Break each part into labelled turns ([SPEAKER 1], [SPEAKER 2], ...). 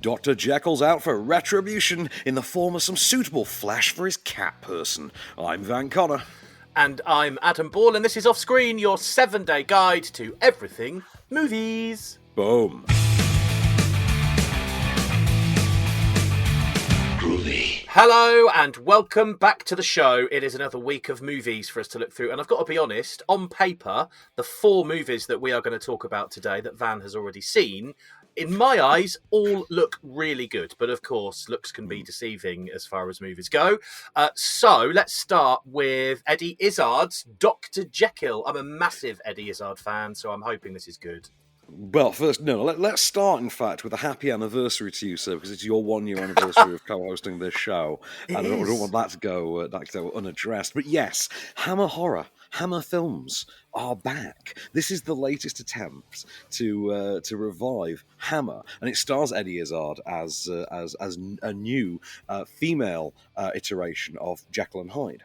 [SPEAKER 1] Dr. Jekyll's out for retribution in the form of some suitable flesh for his cat person. I'm Van Connor.
[SPEAKER 2] And I'm Adam Ball, and this is Off Screen, your 7-day guide to everything movies.
[SPEAKER 1] Boom.
[SPEAKER 2] Hello and welcome back to the show. It is another week of movies for us to look through, and I've got to be honest, on paper, the 4 movies that we are going to talk about today that Van has already seen, in my eyes, all look really good. But of course, looks can be deceiving as far as movies go. So let's start with Eddie Izzard's Doctor Jekyll. I'm a massive Eddie Izzard fan, so I'm hoping this is good.
[SPEAKER 1] Well, first, let's start, in fact, with a happy anniversary to you, sir, because it's your 1-year anniversary of co-hosting this show. And I don't want that to go unaddressed. But yes, Hammer Horror, Hammer Films are back. This is the latest attempt to revive Hammer, and it stars Eddie Izzard as a new female iteration of Jekyll and Hyde.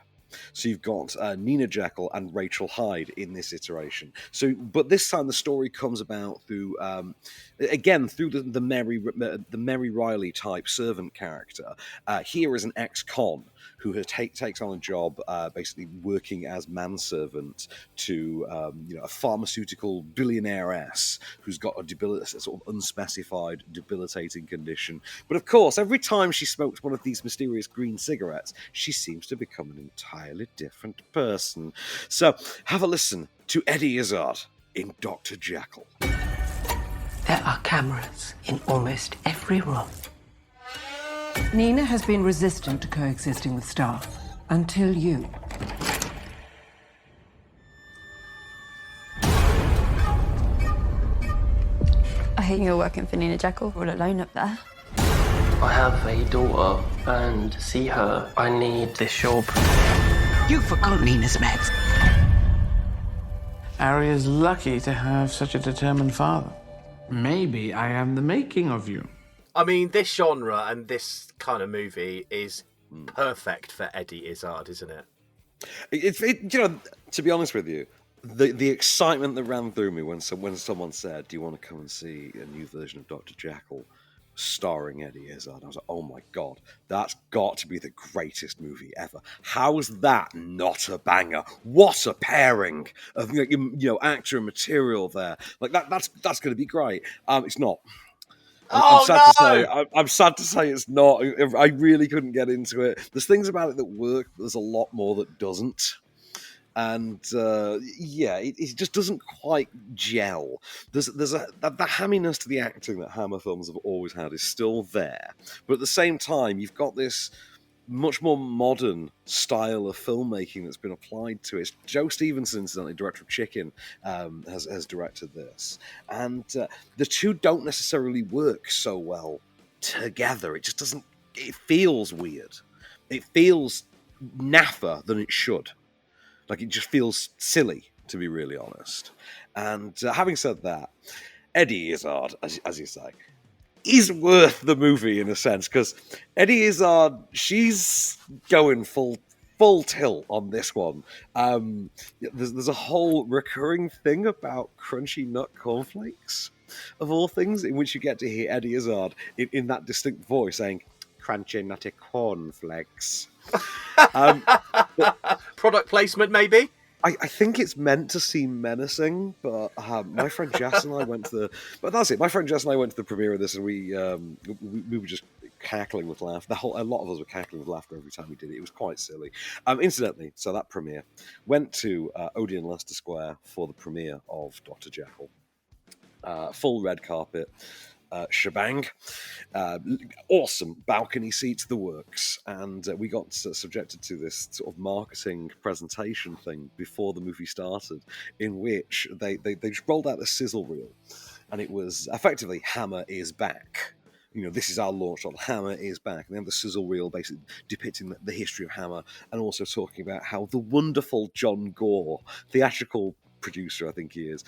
[SPEAKER 1] So you've got Nina Jekyll and Rachel Hyde in this iteration. But this time the story comes about through the Mary Riley type servant character. Here is an ex-con who takes on a job, basically working as manservant to a pharmaceutical billionairess who's got a sort of unspecified debilitating condition. But of course, every time she smokes one of these mysterious green cigarettes, she seems to become an entirely different person. So have a listen to Eddie Izzard in Dr. Jekyll.
[SPEAKER 3] There are cameras in almost every room.
[SPEAKER 4] Nina has been resistant to coexisting with staff until you.
[SPEAKER 5] I hear you're working for Nina Jekyll all alone up there.
[SPEAKER 6] I have a daughter, and to see her, I need this job.
[SPEAKER 3] You forgot Nina's meds.
[SPEAKER 7] Arya's lucky to have such a determined father. Maybe I am the making of you.
[SPEAKER 2] I mean, this genre and this kind of movie is perfect for Eddie Izzard, isn't it?
[SPEAKER 1] To be honest with you, the excitement that ran through me when someone said, "Do you want to come and see a new version of Dr. Jekyll starring Eddie Izzard?" I was like, "Oh my god, that's got to be the greatest movie ever! How is that not a banger? What a pairing of actor and material there! Like that's going to be great." It's not. I'm sad to say it's not. I really couldn't get into it. There's things about it that work, but there's a lot more that doesn't. And it just doesn't quite gel. The hamminess to the acting that Hammer films have always had is still there, but at the same time, you've got this much more modern style of filmmaking that's been applied to it. Joe Stevenson, incidentally, director of Chicken, has directed this, and the two don't necessarily work so well together. It just doesn't. It feels weird. It feels naffer than it should. Like, it just feels silly, to be really honest. And having said that, Eddie Izzard, as you say, is worth the movie in a sense, because Eddie Izzard, she's going full tilt on this one. There's a whole recurring thing about crunchy nut cornflakes, of all things, in which you get to hear Eddie Izzard in that distinct voice saying, "Crunchy nutty cornflakes."
[SPEAKER 2] Product placement, maybe?
[SPEAKER 1] I think it's meant to seem menacing, but my friend Jess and I went to the... But that's it. My friend Jess and I went to the premiere of this, and we were just cackling with laughter. A lot of us were cackling with laughter every time we did it. It was quite silly. Incidentally, so that premiere went to Odeon Leicester Square for the premiere of Dr. Jekyll. Full red carpet. Shebang. Awesome balcony seats, the works, and we got subjected to this sort of marketing presentation thing before the movie started, in which they just rolled out the sizzle reel, and it was effectively Hammer is back. This is our launch on Hammer is back, and then the sizzle reel basically depicting the history of Hammer, and also talking about how the wonderful John Gore, theatrical producer, I think he is,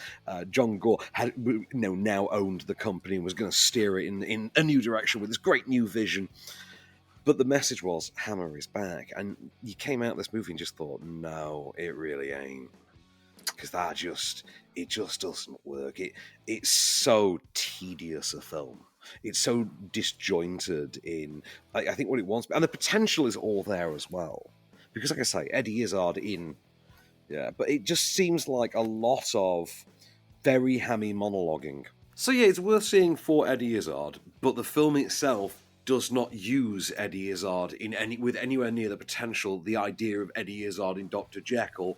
[SPEAKER 1] John Gore, had now owned the company and was going to steer it in a new direction with this great new vision. But the message was, Hammer is back. And you came out of this movie and just thought, no, it really ain't. Because it just doesn't work. It's so tedious a film. It's so disjointed in, I think, what it wants, and the potential is all there as well. Because, like I say, Eddie Izzard but it just seems like a lot of very hammy monologuing. So yeah, it's worth seeing for Eddie Izzard, but the film itself does not use Eddie Izzard with anywhere near the potential the idea of Eddie Izzard in Doctor Jekyll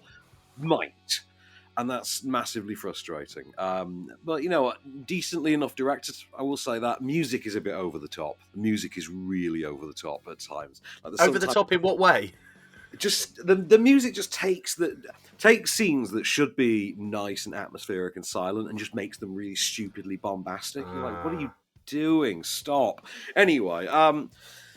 [SPEAKER 1] might. And that's massively frustrating. But, you know, decently enough directed, I will say that. Music is a bit over the top. The music is really over the top at times. Like
[SPEAKER 2] Over the top in what way?
[SPEAKER 1] Just the music just takes scenes that should be nice and atmospheric and silent and just makes them really stupidly bombastic. You're like, what are you doing? Stop. Anyway,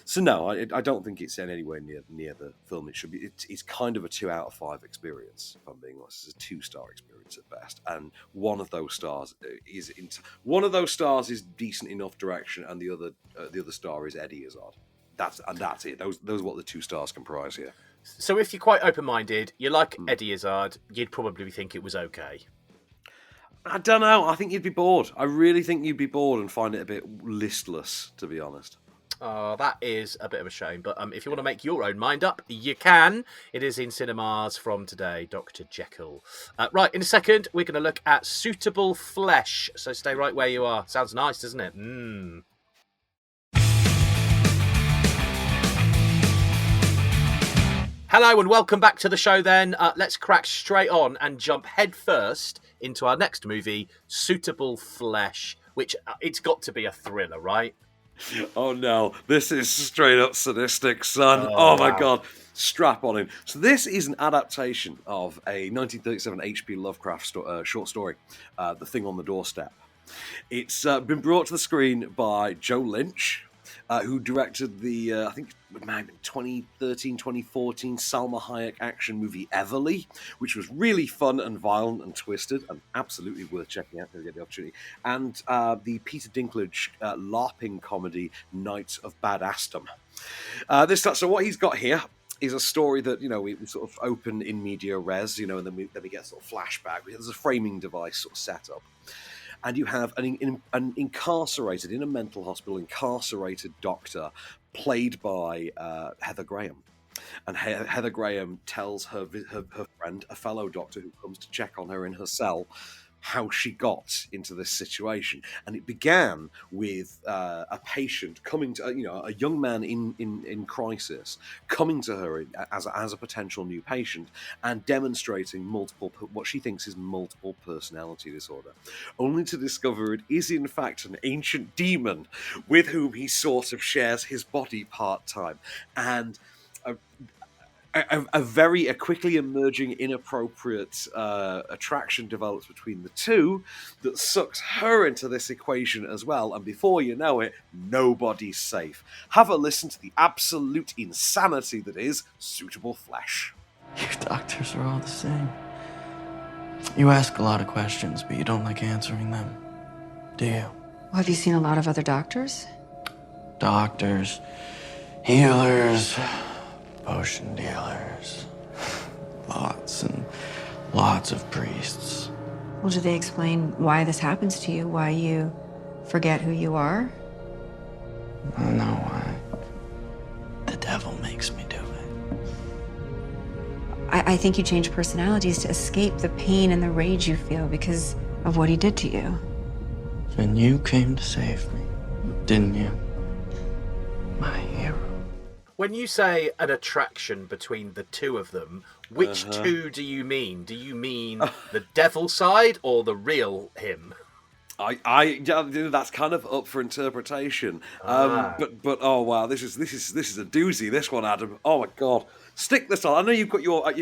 [SPEAKER 1] so no, I don't think it's anywhere near the film it should be. It's kind of a 2 out of 5 experience, if I'm being honest. It's a 2-star experience at best, and one of those stars is decent enough direction, and the other star is Eddie Izzard. That's it. Those are what the 2 stars comprise here.
[SPEAKER 2] So if you're quite open-minded, you like Eddie Izzard, you'd probably think it was okay.
[SPEAKER 1] I don't know. I think you'd be bored. I really think you'd be bored and find it a bit listless, to be honest.
[SPEAKER 2] Oh, that is a bit of a shame. But if you want to make your own mind up, you can. It is in cinemas from today, Doctor Jekyll. Right, in a second, we're going to look at Suitable Flesh. So stay right where you are. Sounds nice, doesn't it? Hello and welcome back to the show then. Let's crack straight on and jump head first into our next movie, Suitable Flesh, which it's got to be a thriller, right?
[SPEAKER 1] Oh no, this is straight up sadistic, son. Oh my God, strap on in. So this is an adaptation of a 1937 H.P. Lovecraft short story, The Thing on the Doorstep. It's been brought to the screen by Joe Lynch, who directed the, I think, 2013, 2014 Salma Hayek action movie Everly, which was really fun and violent and twisted and absolutely worth checking out if you get the opportunity. And the Peter Dinklage LARPing comedy Knights of Badassdom. So what he's got here is a story that, you know, we sort of open in media res, you know, and then we get sort of flashback. There's a framing device sort of set up. And you have an incarcerated, in a mental hospital, incarcerated doctor played by Heather Graham. And Heather Graham tells her friend, a fellow doctor who comes to check on her in her cell, how she got into this situation. And it began with a patient coming to, a young man in crisis, coming to her as a potential new patient and demonstrating what she thinks is multiple personality disorder, only to discover it is in fact an ancient demon with whom he sort of shares his body part-time. And a very quickly emerging inappropriate attraction develops between the two that sucks her into this equation as well, and before you know it, nobody's safe. Have a listen to the absolute insanity that is Suitable Flesh.
[SPEAKER 6] You doctors are all the same. You ask a lot of questions, but you don't like answering them, do you?
[SPEAKER 5] Well, have you seen a lot of other doctors?
[SPEAKER 6] Doctors, healers, potion dealers, lots and lots of priests.
[SPEAKER 5] Well, do they explain why this happens to you? Why you forget who you are?
[SPEAKER 6] I don't know why. The devil makes me do it.
[SPEAKER 5] I think you change personalities to escape the pain and the rage you feel because of what he did to you.
[SPEAKER 6] And you came to save me, didn't you? My hero.
[SPEAKER 2] When you say an attraction between the two of them, which two do you mean? Do you mean the devil side or the real him?
[SPEAKER 1] That's kind of up for interpretation. But oh wow, this is a doozy. This one, Adam. Oh my God, stick this on. I know you've got your. I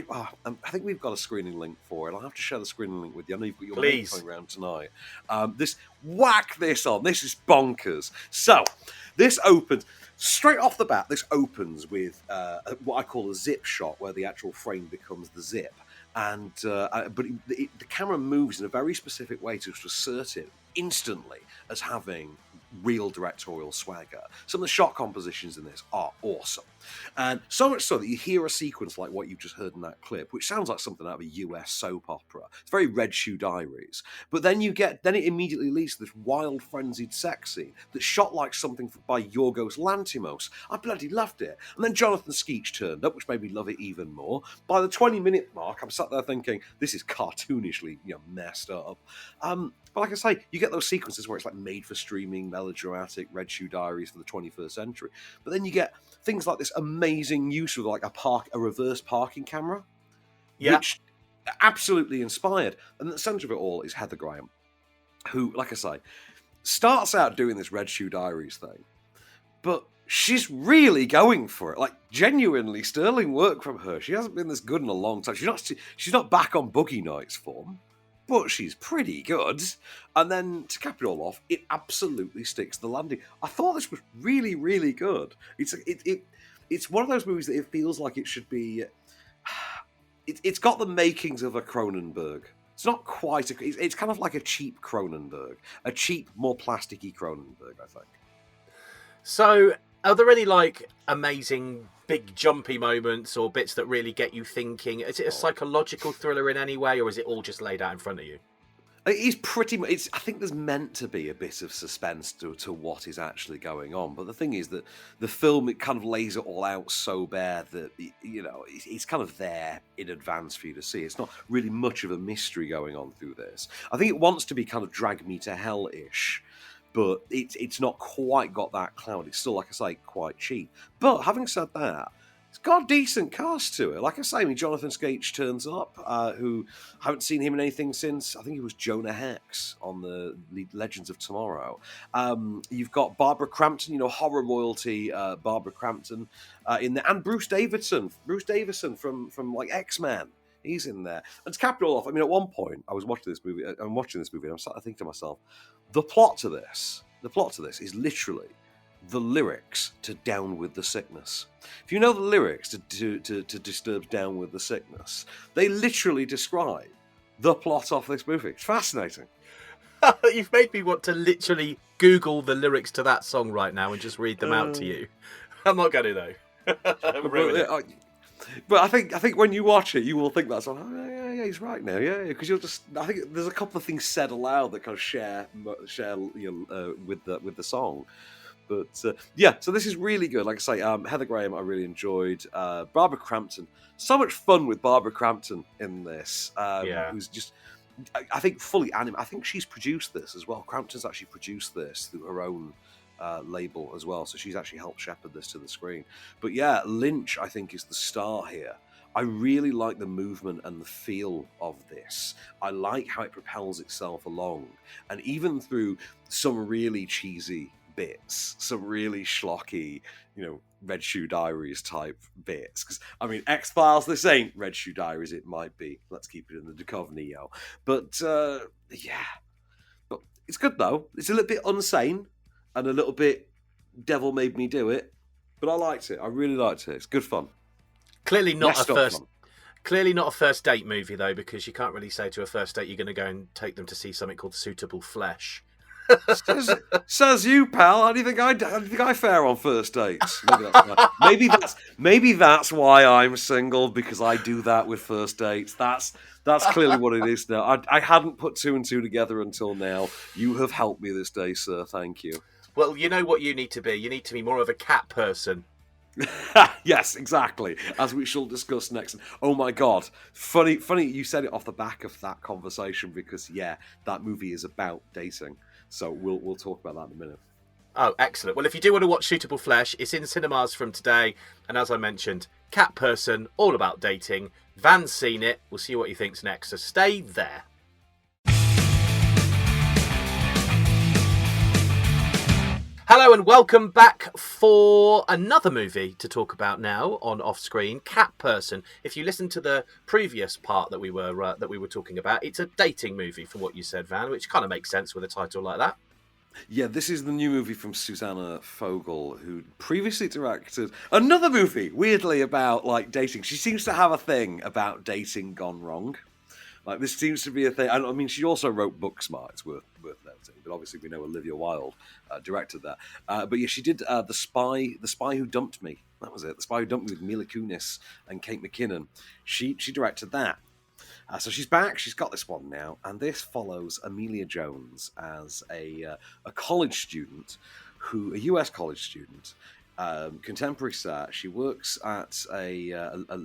[SPEAKER 1] think we've got a screening link for it. I'll have to share the screening link with you. I know you've got your link going around tonight. Whack this on. This is bonkers. So this opens. Straight off the bat, this opens with what I call a zip shot, where the actual frame becomes the zip, and but the camera moves in a very specific way to assert it instantly as having real directorial swagger. Some of the shot compositions in this are awesome. And so much so that you hear a sequence like what you've just heard in that clip, which sounds like something out of a US soap opera. It's very Red Shoe Diaries. But then it immediately leads to this wild, frenzied sex scene that's shot like something by Yorgos Lanthimos. I bloody loved it. And then Jonathan Skeech turned up, which made me love it even more. By the 20-minute mark, I'm sat there thinking, this is cartoonishly messed up. But like I say, you get those sequences where it's like made for streaming, melodramatic, Red Shoe Diaries for the 21st century. But then you get things like this amazing use of like a reverse parking camera, which absolutely inspired. And at the centre of it all is Heather Graham, who, like I say, starts out doing this Red Shoe Diaries thing, but she's really going for it. Like, genuinely sterling work from her. She hasn't been this good in a long time. She's not back on Boogie Nights form, but she's pretty good. And then to cap it all off, it absolutely sticks the landing. I thought this was really, really good. It's one of those movies that it feels like it should be. It's got the makings of a Cronenberg. It's not quite it's kind of like a cheap Cronenberg, a cheap, more plasticky Cronenberg, I think.
[SPEAKER 2] So, are there any like amazing big jumpy moments or bits that really get you thinking? Is it a psychological thriller in any way, or is it all just laid out in front of you?
[SPEAKER 1] It's pretty much. I think there's meant to be a bit of suspense to what is actually going on, but the thing is that the film, it kind of lays it all out so bare that it's kind of there in advance for you to see. It's not really much of a mystery going on through this. I think it wants to be kind of drag me to hell-ish, but it's not quite got that cloud. It's still, like I say, quite cheap. But having said that, it's got a decent cast to it. Like I say, Jonathan Skeech turns up, who I haven't seen him in anything since, I think he was Jonah Hex on the Legends of Tomorrow. You've got Barbara Crampton, horror royalty, Barbara Crampton in there, and Bruce Davison from like X-Men. He's in there. And to cap it all off, at one point, I'm watching this movie, and I'm starting to think to myself, the plot to this is literally the lyrics to Down With the Sickness. If you know the lyrics to Disturbed's Down With the Sickness, they literally describe the plot of this movie. It's fascinating.
[SPEAKER 2] You've made me want to literally Google the lyrics to that song right now and just read them out to you. I'm not going to, though.
[SPEAKER 1] But I think when you watch it, you will think that's yeah, he's right now, because I think there's a couple of things said aloud that kind of share with the song. But so this is really good. Like I say, Heather Graham I really enjoyed. Barbara Crampton, so much fun with Barbara Crampton in this. Who's just, I think, fully animated. I think she's produced this as well. Crampton's actually produced this through her own label as well, so she's actually helped shepherd this to the screen. But yeah, Lynch, I think, is the star here. I really like the movement and the feel of this. I like how it propels itself along, and even through some really cheesy bits, some really schlocky, Red Shoe Diaries type bits. Because X-Files, this ain't Red Shoe Diaries. It might be. Let's keep it in the Duchovny, But but it's good though. It's a little bit unsane and a little bit devil made me do it, but I liked it. I really liked it. It's good fun.
[SPEAKER 2] Clearly not a first date movie though, because you can't really say to a first date you're going to go and take them to see something called Suitable Flesh.
[SPEAKER 1] Says you, pal. How do you think I fare on first dates? Maybe that's why I'm single, because I do that with first dates. That's clearly what it is now. I hadn't put two and two together until now. You have helped me this day, sir. Thank you.
[SPEAKER 2] Well, you know what you need to be. You need to be more of a cat person.
[SPEAKER 1] Yes, exactly. As we shall discuss next. Oh my God, funny you said it off the back of that conversation, because that movie is about dating. So we'll talk about that in a minute.
[SPEAKER 2] Oh, excellent. Well, if you do want to watch Suitable Flesh, it's in cinemas from today. And as I mentioned, cat person, all about dating. Van's seen it. We'll see what he thinks next. So stay there. Hello and welcome back for another movie to talk about now on Off Screen, Cat Person. If you listen to the previous part that we were talking about, it's a dating movie from what you said, Van, which kind of makes sense with a title like that.
[SPEAKER 1] Yeah, this is the new movie from Susanna Fogel, who previously directed another movie, weirdly, about dating. She seems to have a thing about dating gone wrong. Like, this seems to be a thing. And I mean, she also wrote Booksmart. It's worth noting. But obviously, we know Olivia Wilde directed that. But yeah, she did the Spy Who Dumped Me. That was it. The Spy Who Dumped Me with Mila Kunis and Kate McKinnon. She directed that. So she's back. She's got this one now, and this follows Amelia Jones as a college student, a US college student, contemporary set. She works at a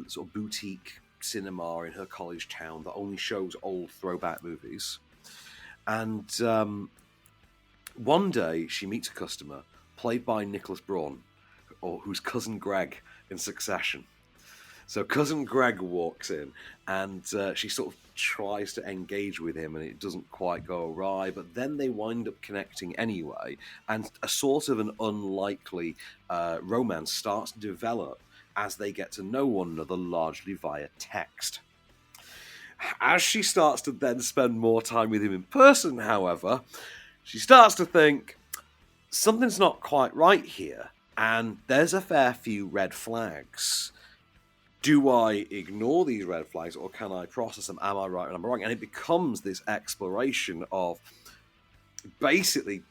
[SPEAKER 1] sort of boutique cinema in her college town that only shows old throwback movies. And one day she meets a customer played by Nicholas Braun, or who's cousin Greg in Succession. So cousin Greg walks in, and she sort of tries to engage with him, and it doesn't quite go awry. But then they wind up connecting anyway, and a sort of an unlikely romance starts to develop as they get to know one another, largely via text. As she starts to then spend more time with him in person, however, she starts to think something's not quite right here, and there's a fair few red flags. Do I ignore these red flags, or can I process them? Am I right and am I wrong? And it becomes this exploration of basically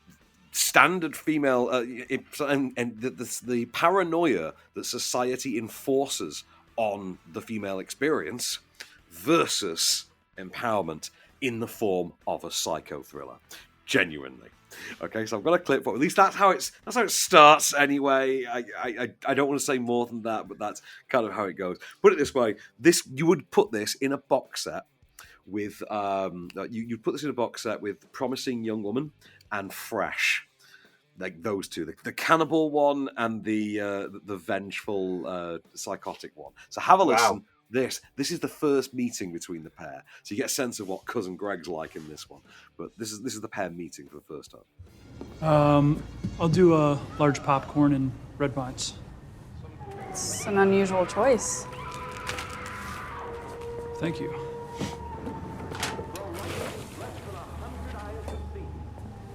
[SPEAKER 1] standard female and the paranoia that society enforces on the female experience versus empowerment in the form of a psycho thriller. Genuinely. Okay, so I've got a clip for at least that's how it starts anyway. I don't want to say more than that, but that's kind of how it goes. Put it this way: you would put this in a box set with you'd put this in a box set with Promising Young Woman and Fresh, like those two, the cannibal one and the vengeful psychotic one. So have a listen.
[SPEAKER 2] Wow.
[SPEAKER 1] This is the first meeting between the pair, so you get a sense of what cousin Greg's like in this one. But this is the pair meeting for the first time.
[SPEAKER 8] I'll do a large popcorn and red wines.
[SPEAKER 9] It's an unusual choice.
[SPEAKER 8] Thank you.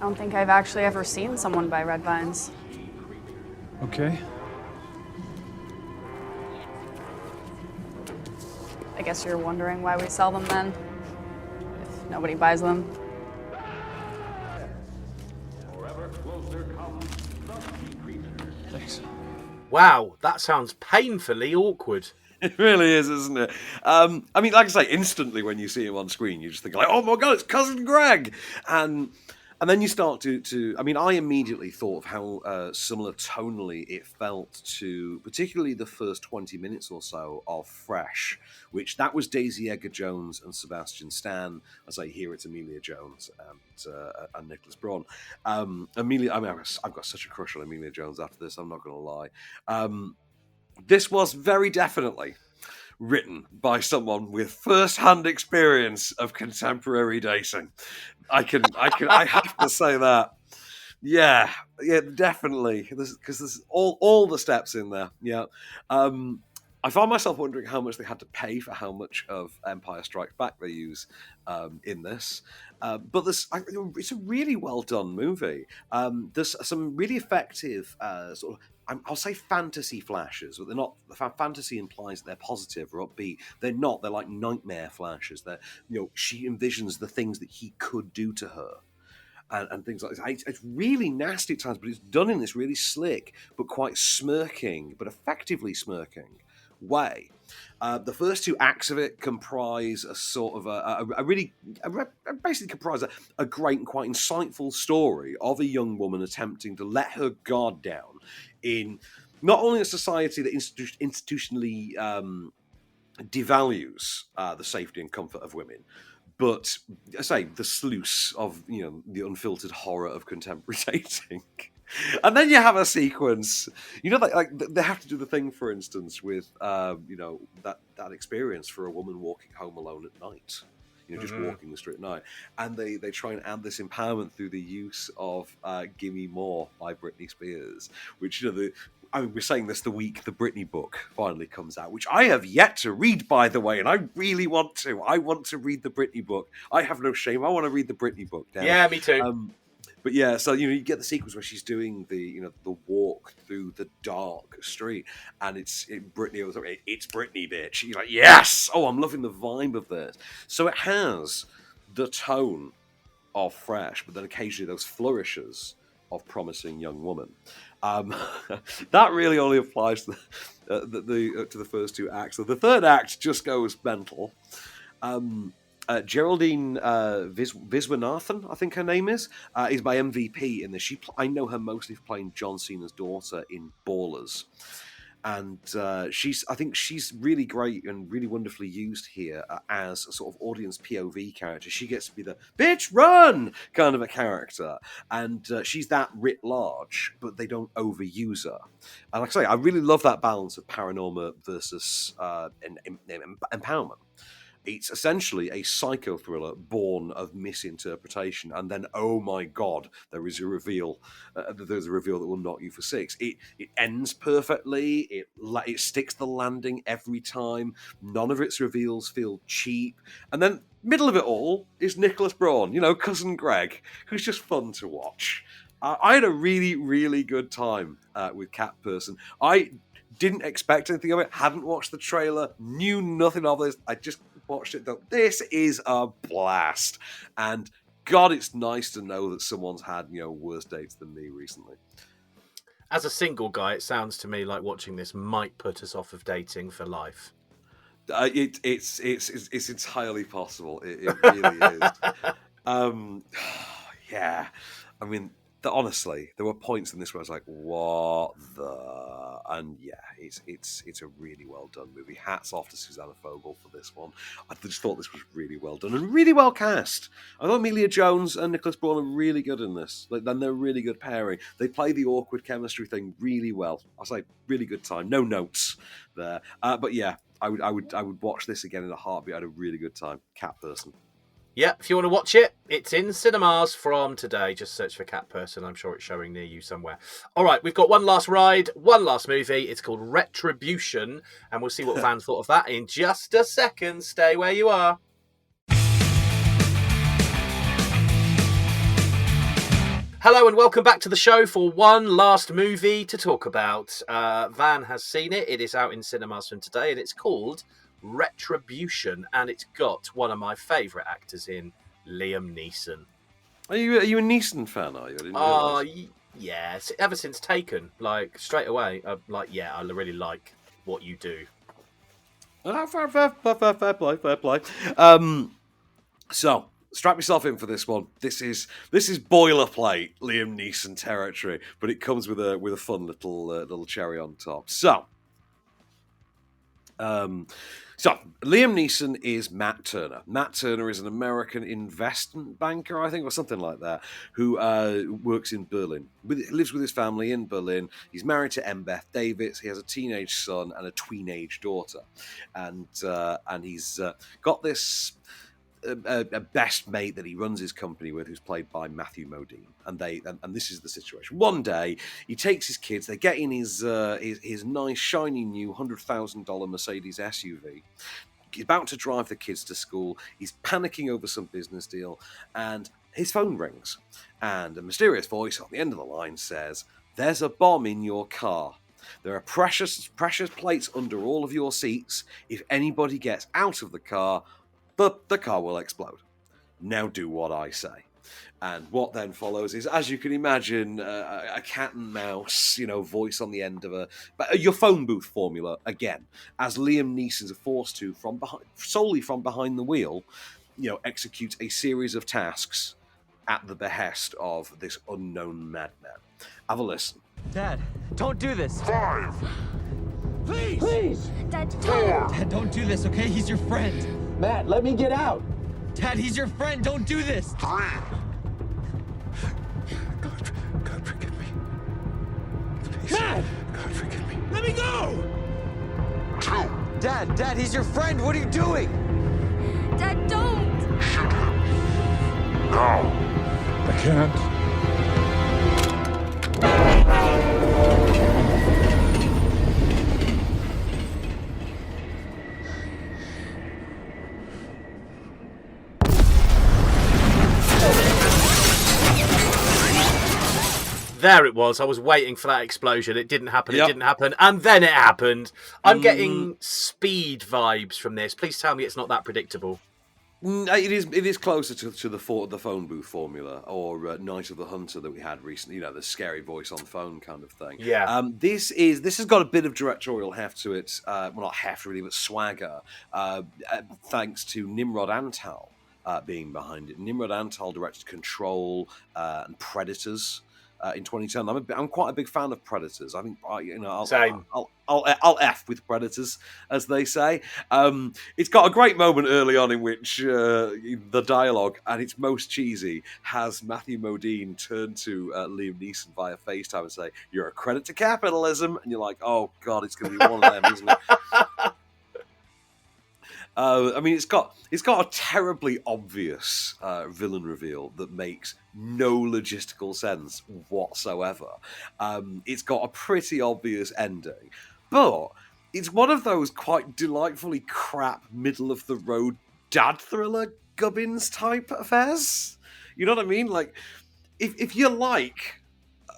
[SPEAKER 9] I don't think I've actually ever seen someone buy red vines.
[SPEAKER 8] Okay.
[SPEAKER 9] I guess you're wondering why we sell them then, if nobody buys them.
[SPEAKER 8] Thanks.
[SPEAKER 2] Wow, that sounds painfully awkward.
[SPEAKER 1] It really is, isn't it? I mean, like I say, instantly when you see him on screen, you just think like, "Oh my god, it's cousin Greg!" And then you start to. I mean, I immediately thought of how similar tonally it felt to, particularly the first 20 minutes or so of Fresh, which that was Daisy Edgar-Jones and Sebastian Stan. As I hear, it's Amelia Jones and Nicholas Braun. Amelia, I mean, I've got such a crush on Amelia Jones after this. I'm not going to lie. This was very definitely written by someone with first-hand experience of contemporary dating. I have to say that. Yeah, definitely. Because there's all the steps in there. Yeah. I found myself wondering how much they had to pay for how much of Empire Strikes Back they use in this. But it's a really well done movie. There's some really effective sort of, I'll say fantasy flashes, but they're not. Fantasy implies that they're positive or upbeat. They're not. They're like nightmare flashes. She envisions the things that he could do to her. And things like this. It's really nasty at times, but it's done in this really slick, but quite smirking, but effectively smirking way. The first two acts of it comprise a sort of basically comprise a great and quite insightful story of a young woman attempting to let her guard down in not only a society that institutionally devalues the safety and comfort of women, but I say the sluice of the unfiltered horror of contemporary dating. And then you have a sequence, like they have to do the thing, for instance, with that experience for a woman walking home alone at night, just walking the street at night, and they try and add this empowerment through the use of "Gimme More" by Britney Spears, which we're saying this the week the Britney book finally comes out, which I have yet to read, by the way, and I really want to. I want to read the Britney book. I have no shame. I want to read the Britney book now.
[SPEAKER 2] Yeah, me too.
[SPEAKER 1] But yeah, so you get the sequence where she's doing the the walk through the dark street, and it's Britney. It's Britney, bitch. You're like, yes. Oh, I'm loving the vibe of this. So it has the tone of Fresh, but then occasionally those flourishes of Promising Young Woman. That really only applies to the first two acts. So the third act just goes mental. Geraldine Viswanathan, I think her name is my MVP in this. I know her mostly for playing John Cena's daughter in Ballers. And I think she's really great and really wonderfully used here as a sort of audience POV character. She gets to be the bitch run kind of a character, and she's that writ large, but they don't overuse her. And like I say, I really love that balance of paranormal versus empowerment. It's essentially a psycho thriller born of misinterpretation, and then, oh my god, there is a reveal. There's a reveal that will knock you for six. It ends perfectly. It sticks the landing every time. None of its reveals feel cheap. And then, middle of it all is Nicholas Braun, cousin Greg, who's just fun to watch. I had a really, really good time with Cat Person. I didn't expect anything of it. Hadn't watched the trailer. Knew nothing of this. I just watched it though. This is a blast, and God, it's nice to know that someone's had worse dates than me recently.
[SPEAKER 2] As a single guy, it sounds to me like watching this might put us off of dating for life.
[SPEAKER 1] It's entirely possible. It really is. Yeah, I mean, honestly, there were points in this where I was like, "What the?" And yeah, it's a really well done movie. Hats off to Susanna Fogel for this one. I just thought this was really well done and really well cast. I thought Emilia Jones and Nicholas Braun are really good in this. Then they're a really good pairing. They play the awkward chemistry thing really well. I say, really good time. No notes there, but yeah, I would watch this again in a heartbeat. I had a really good time. Cat Person.
[SPEAKER 2] Yeah, if you want to watch it, it's in cinemas from today. Just search for Cat Person. I'm sure it's showing near you somewhere. All right, we've got one last ride, one last movie. It's called Retribution, and we'll see what Van thought of that in just a second. Stay where you are. Hello and welcome back to the show for one last movie to talk about. Van has seen it. It is out in cinemas from today, and it's called Retribution, and it's got one of my favourite actors in, Liam Neeson.
[SPEAKER 1] Are you a Neeson fan? Are you? I didn't realise.
[SPEAKER 2] Yeah. Ever since Taken, straight away, I really like what you do.
[SPEAKER 1] Fair play. So strap yourself in for this one. This is boilerplate Liam Neeson territory, but it comes with a fun little cherry on top. So Liam Neeson is Matt Turner. Matt Turner is an American investment banker, I think, or something like that, who works in Berlin. Lives with his family in Berlin. He's married to Beth Davids. He has a teenage son and a tweenage daughter, and he's got this a best mate that he runs his company with, who's played by Matthew Modine. And this is the situation. One day, he takes his kids. They get in his nice, shiny new $100,000 Mercedes SUV. He's about to drive the kids to school. He's panicking over some business deal, and his phone rings. And a mysterious voice on the end of the line says, "There's a bomb in your car. There are precious plates under all of your seats. If anybody gets out of the car, the car will explode. Now do what I say." And what then follows is, as you can imagine, a cat and mouse, voice on the end of your phone booth formula again, as Liam Neeson's forced to, solely from behind the wheel, execute a series of tasks at the behest of this unknown madman. Have a listen.
[SPEAKER 10] Dad, don't do this.
[SPEAKER 11] 5.
[SPEAKER 10] Please!
[SPEAKER 11] Dad, don't!
[SPEAKER 10] Dad, don't do this, okay? He's your friend.
[SPEAKER 12] Matt, let me get out.
[SPEAKER 10] Dad, he's your friend. Don't do this.
[SPEAKER 11] 3. God forgive me. Please.
[SPEAKER 10] Matt!
[SPEAKER 11] God forgive me.
[SPEAKER 10] Let me go!
[SPEAKER 11] 2.
[SPEAKER 10] Dad, he's your friend. What are you doing?
[SPEAKER 11] Dad, don't! Shoot him. Now. I can't.
[SPEAKER 2] There it was. I was waiting for that explosion. It didn't happen.
[SPEAKER 1] Yep.
[SPEAKER 2] It didn't happen. And then it happened. I'm getting Speed vibes from this. Please tell me it's not that predictable.
[SPEAKER 1] It is closer to the phone booth formula or Night of the Hunter that we had recently. The scary voice on the phone kind of thing.
[SPEAKER 2] Yeah.
[SPEAKER 1] This has got a bit of directorial heft to it. Well, not heft really, but swagger. Thanks to Nimrod Antal being behind it. Nimrod Antal directed Control and Predators. In 2010, I'm quite a big fan of Predators. I think
[SPEAKER 2] Same.
[SPEAKER 1] I'll F with Predators, as they say. It's got a great moment early on in which the dialogue, and it's most cheesy, has Matthew Modine turn to Liam Neeson via FaceTime and say, "You're a credit to capitalism," and you're like, "Oh God, it's going to be one of them, isn't it?" It's got a terribly obvious villain reveal that makes no logistical sense whatsoever. It's got a pretty obvious ending, but it's one of those quite delightfully crap, middle of the road dad thriller Gubbins type affairs. You know what I mean? Like, if you like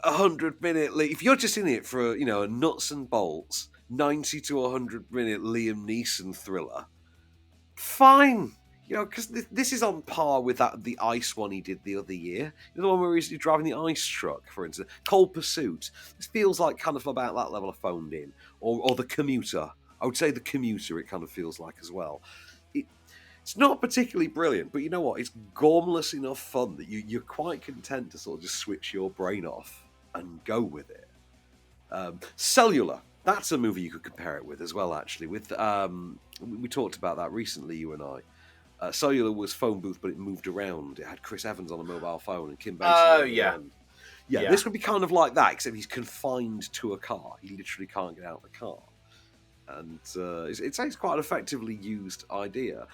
[SPEAKER 1] 100-minute, if you're just in it for a nuts and bolts 90 to 100-minute Liam Neeson thriller. Fine, because this is on par with the ice one he did the other year. The one where he's driving the ice truck, for instance. Cold Pursuit. This feels like kind of about that level of phoned in. Or The Commuter. I would say The Commuter it kind of feels like as well. It's not particularly brilliant, but you know what? It's gormless enough fun that you're quite content to sort of just switch your brain off and go with it. Cellular. That's a movie you could compare it with as well, actually. We talked about that recently, you and I. Cellular was phone booth, but it moved around. It had Chris Evans on a mobile phone and Kim Basinger.
[SPEAKER 2] Oh, yeah.
[SPEAKER 1] Yeah, this would be kind of like that, except he's confined to a car. He literally can't get out of the car. And it's quite an effectively used idea.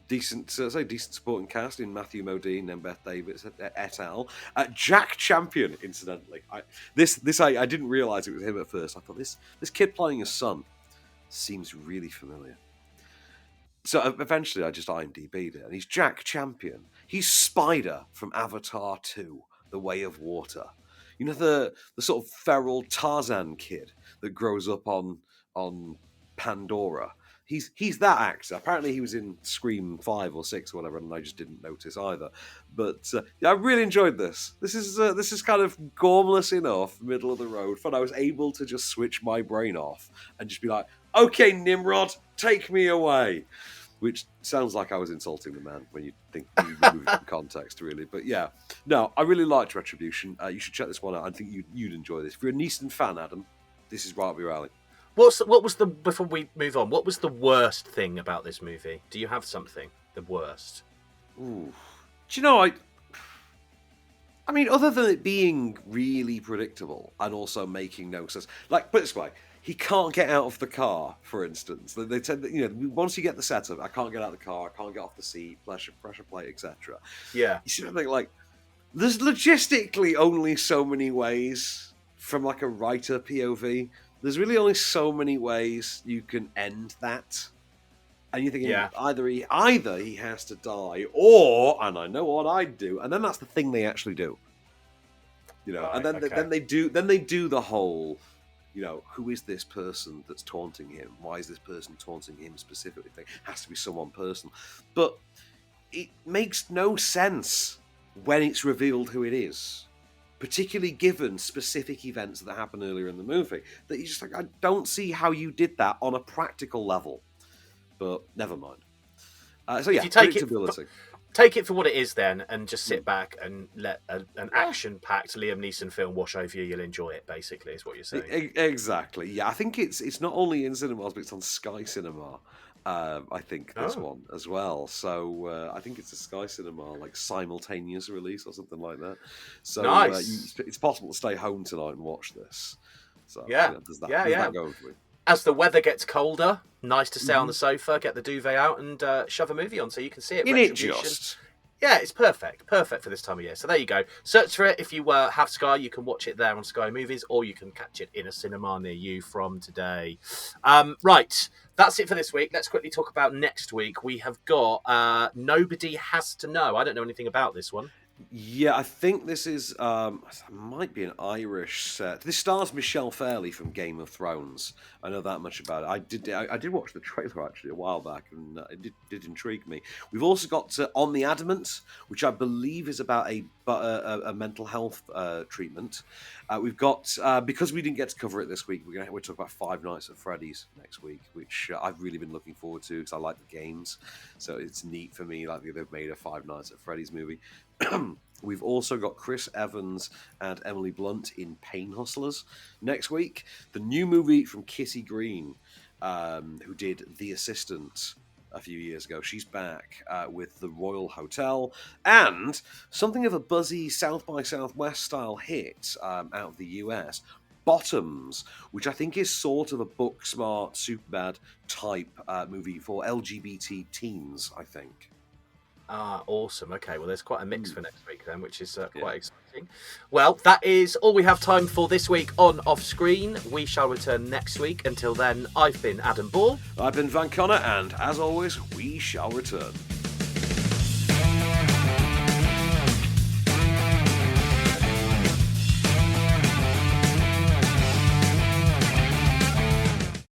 [SPEAKER 1] Decent supporting cast in Matthew Modine and Beth Davis et al. Jack Champion, incidentally. I didn't realise it was him at first. I thought this kid playing his son seems really familiar. So eventually I just IMDb'd it, and he's Jack Champion. He's Spider from Avatar 2, The Way of Water. The sort of feral Tarzan kid that grows up on Pandora. He's that actor. Apparently he was in Scream 5 or 6 or whatever, and I just didn't notice either. But I really enjoyed this. This is kind of gormless enough, middle of the road fun. I was able to just switch my brain off and just be like, "Okay, Nimrod, take me away." Which sounds like I was insulting the man when you think you remove it from context, really. But yeah, no, I really liked Retribution. You should check this one out. I think you'd enjoy this. If you're a Neeson fan, Adam, this is right up your alley.
[SPEAKER 2] Before we move on, what was the worst thing about this movie? Do you have something? The worst?
[SPEAKER 1] Ooh. Do you know, I mean, other than it being really predictable and also making no sense, like, put it this way, he can't get out of the car, for instance. They tend that, once you get the setup, I can't get out of the car, I can't get off the seat, pressure plate, etc.
[SPEAKER 2] Yeah.
[SPEAKER 1] You see what I think? Like, there's logistically only so many ways from like a writer POV. There's really only so many ways you can end that. And you're thinking, either he has to die, or, and I know what I'd do, and then that's the thing they actually do. Right, and then they do the whole, who is this person that's taunting him? Why is this person taunting him specifically? It has to be someone personal. But it makes no sense when it's revealed who it is. Particularly given specific events that happen earlier in the movie, that you just like, I don't see how you did that on a practical level. But never mind. Predictability.
[SPEAKER 2] Take it for what it is then, and just sit back and let an action-packed Liam Neeson film wash over you. You'll enjoy it, basically, is what you're saying.
[SPEAKER 1] Exactly. Yeah, I think it's not only in cinemas, but it's on Sky Cinema. I think this one as well. So I think it's a Sky Cinema like simultaneous release or something like that. So
[SPEAKER 2] nice.
[SPEAKER 1] It's possible to stay home tonight and watch this. So there's that going for me.
[SPEAKER 2] As the weather gets colder, nice to stay on the sofa, get the duvet out, and shove a movie on so you can see it. Yeah, it's perfect for this time of year. So there you go. Search for it. If you have Sky, you can watch it there on Sky Movies, or you can catch it in a cinema near you from today. Right, that's it for this week. Let's quickly talk about next week. We have got Nobody Has to Know. I don't know anything about this one.
[SPEAKER 1] Yeah, I think this is might be an Irish set. This stars Michelle Fairley from Game of Thrones. I know that much about it. I did watch the trailer actually a while back, and it did intrigue me. We've also got On the Adamant, which I believe is about a mental health treatment. We've got because we didn't get to cover it this week. We're talk about Five Nights at Freddy's next week, which I've really been looking forward to because I like the games. So it's neat for me. Like they've made a Five Nights at Freddy's movie. We've also got Chris Evans and Emily Blunt in Pain Hustlers next week. The new movie from Kitty Green, who did The Assistant a few years ago. She's back with The Royal Hotel and something of a buzzy South by Southwest style hit out of the US, Bottoms, which I think is sort of a Booksmart, Superbad type movie for LGBT teens, I think.
[SPEAKER 2] Awesome. Okay, well, there's quite a mix for next week then, which is quite exciting. Well, that is all we have time for this week on Off Screen. We shall return next week. Until then, I've been Adam Ball.
[SPEAKER 1] I've been Van Connor, and as always, we shall return.